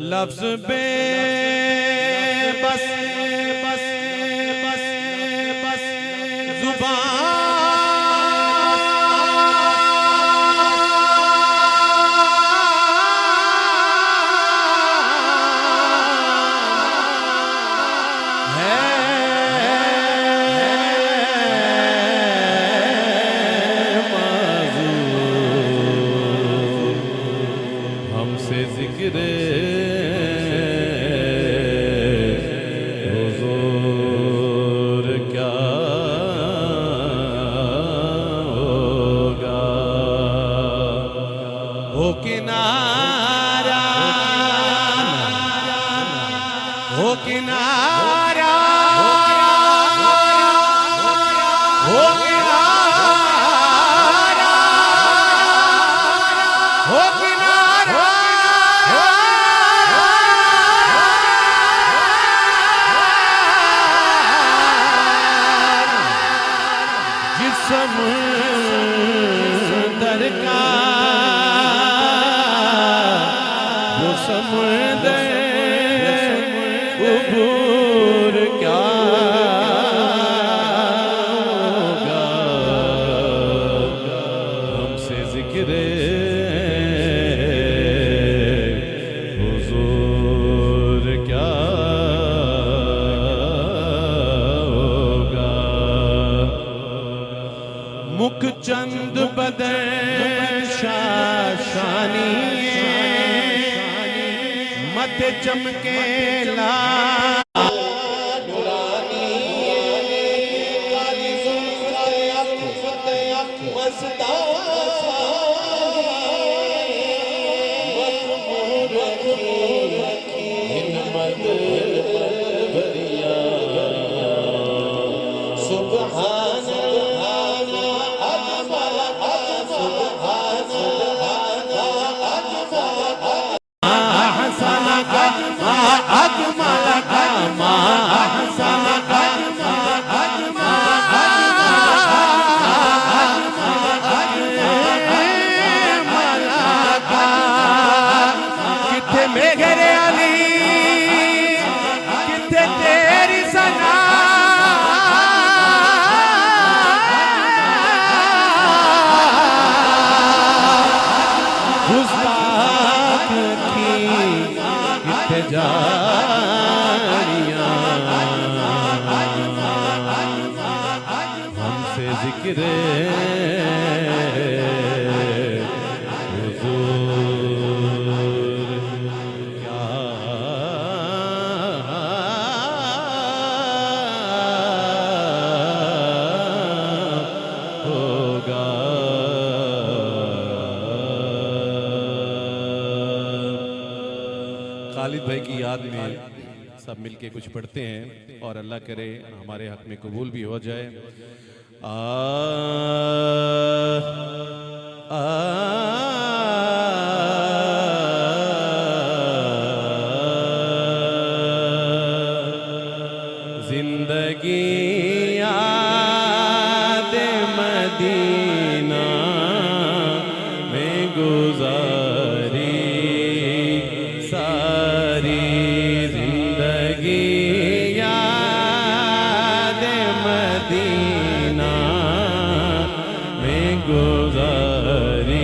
लफ्ज़ बे बस बस बस बस जुबान हमसे जिक्र हुजूर क्या होगा। हो किनारा हो किनारा हो किनारा हो किनारा जिस समुंदर का वो समुंदर उबूर क्या होगा। हमसे जिक्र हुजूर क्या होगा। मुख चंद बदन शाशानी मत चमके ला मेरे अली किथे तेरी सना गुस्ताख की किथे जानिया। हमसे जिक्र खालिद भाई की याद में सब मिलके कुछ पढ़ते हैं और अल्लाह करे हमारे हक में कबूल भी हो जाए। जिंदगी याद मदीना में गुजारी सारी जिंदगी याद मदीना में गुजारी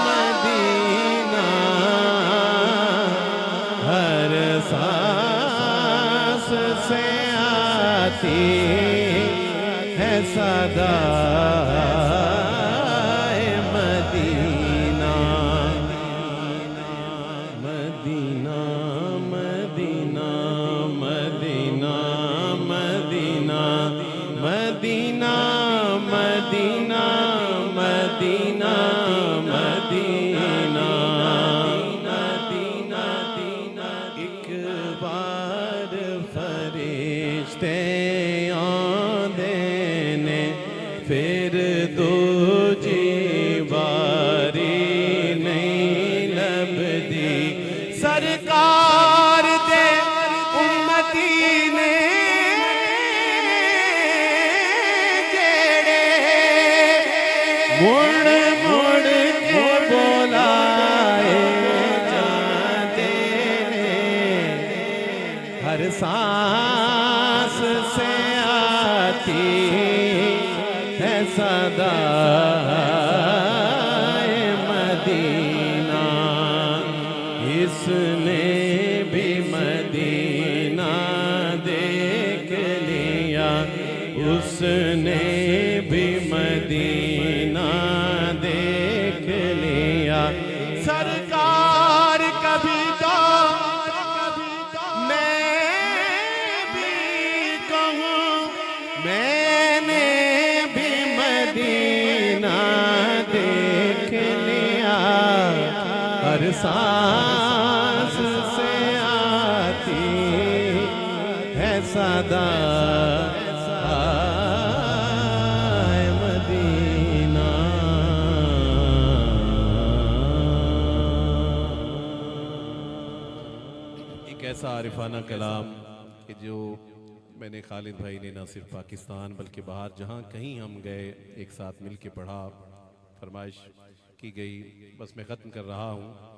मदीना हर सांस से आती है सदा Medina Medina Medina Medina Medina Medina Medina Medina Medina Medina एक बार फरिश्ते आंदे ने फिर दूजी बारी नहीं लभदी सरकार दे उम्मती ने जेड़े मुड़ मुड़ के बोलाए जाते ने हर सांस से आती है सदा मदीना इसने भी मदीना देख लिया उसने भी मदीना देख लिया सरकार कभी तो मैं भी कहूँ मैंने भी मदीना देख लिया हर सांस से आती है सदा मदीना एक ऐसा आरिफाना कलाम कि जो मैंने खालिद भाई ने न सिर्फ पाकिस्तान बल्कि बाहर जहाँ कहीं हम गए एक साथ मिल के पढ़ा फरमाइश की गई बस मैं ख़त्म कर रहा हूँ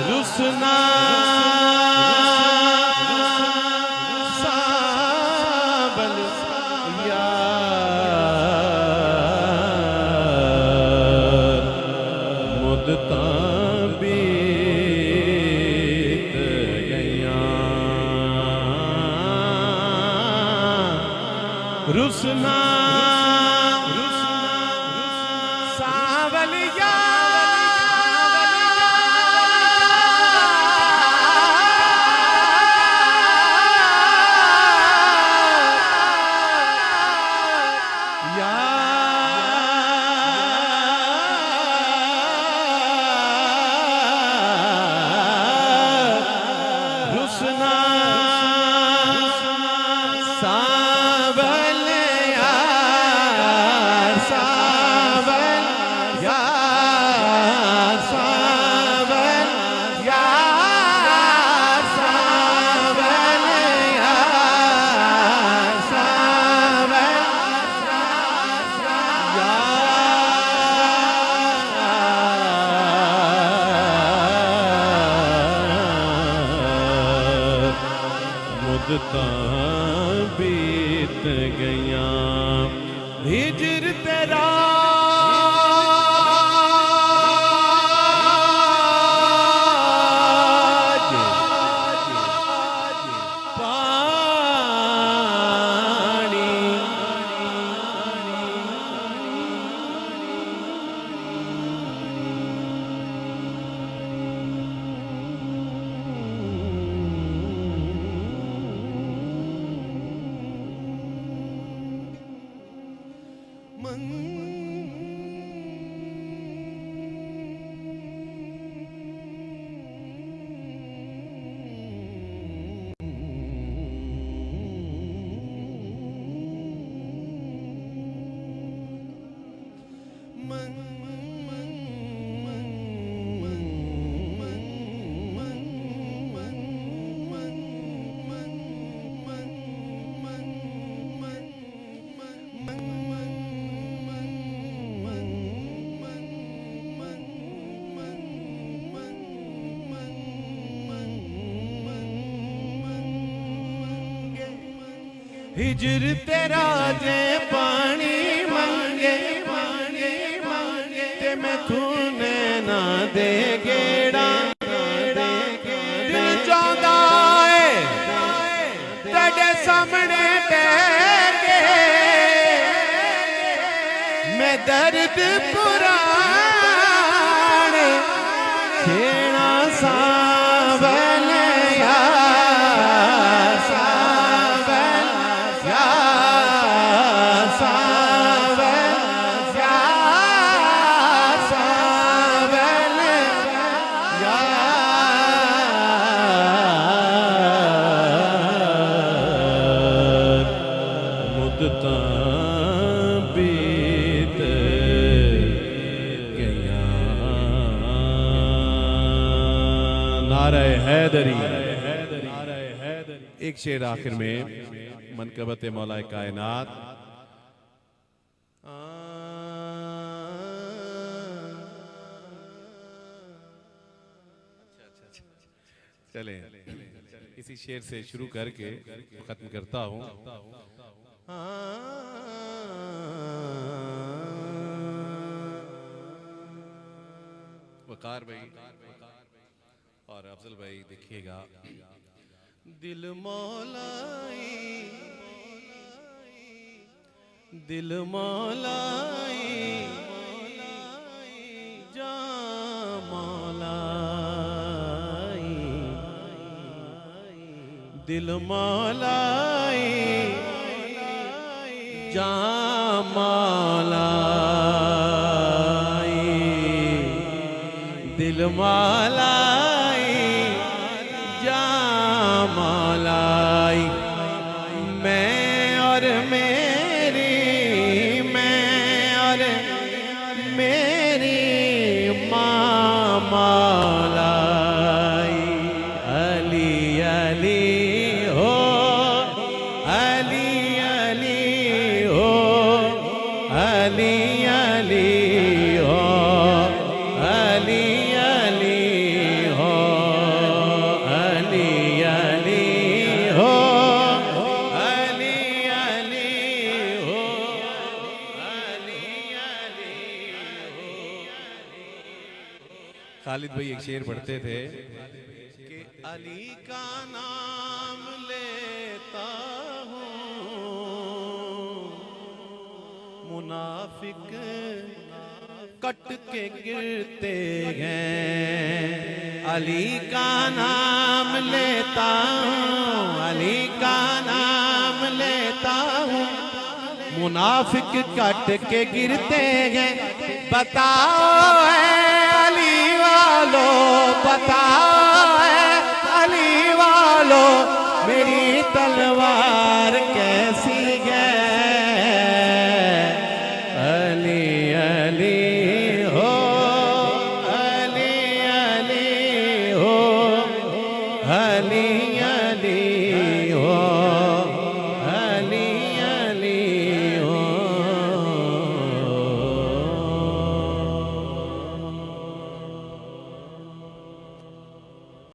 रुसना साबल यार मुद्दता बीत गया रुसना साबल मुद्दता बीत गया हिजर तेरा हिजर तेरा जे पानी मांगे मांगे मांगे ते मैं तूने ना दे गेड़ा दिल चाहता है तेरे सामने टेके मैं दर्द पुराने छेड़ा सावल एक शेर आखिर में मनकबत मौला कायनात चले इसी शेर से शुरू करके खत्म करता हूं। वकार भाई और अफजल भाई देखिएगा। दिल मौलाई दिल मौलाई जा मौलाई दिल मौलाई जा मौलाई दिल मौलाई जा मौलाई मैं और मेरी माँ मौलाई अली अली हो अली अली हो अली अली हो अली अली हो अली अली हो अली अली हो अली अली हो। खालिद भाई एक शेर पढ़ते थे कि अली का नाम लेता हूँ मुनाफिक कट के गिरते हैं। अली का नाम लेता हूँ अली का नाम लेता हूँ मुनाफिक कट के गिरते हैं। बताओ है अली वालो बताओ है अली वालो मेरी तलवार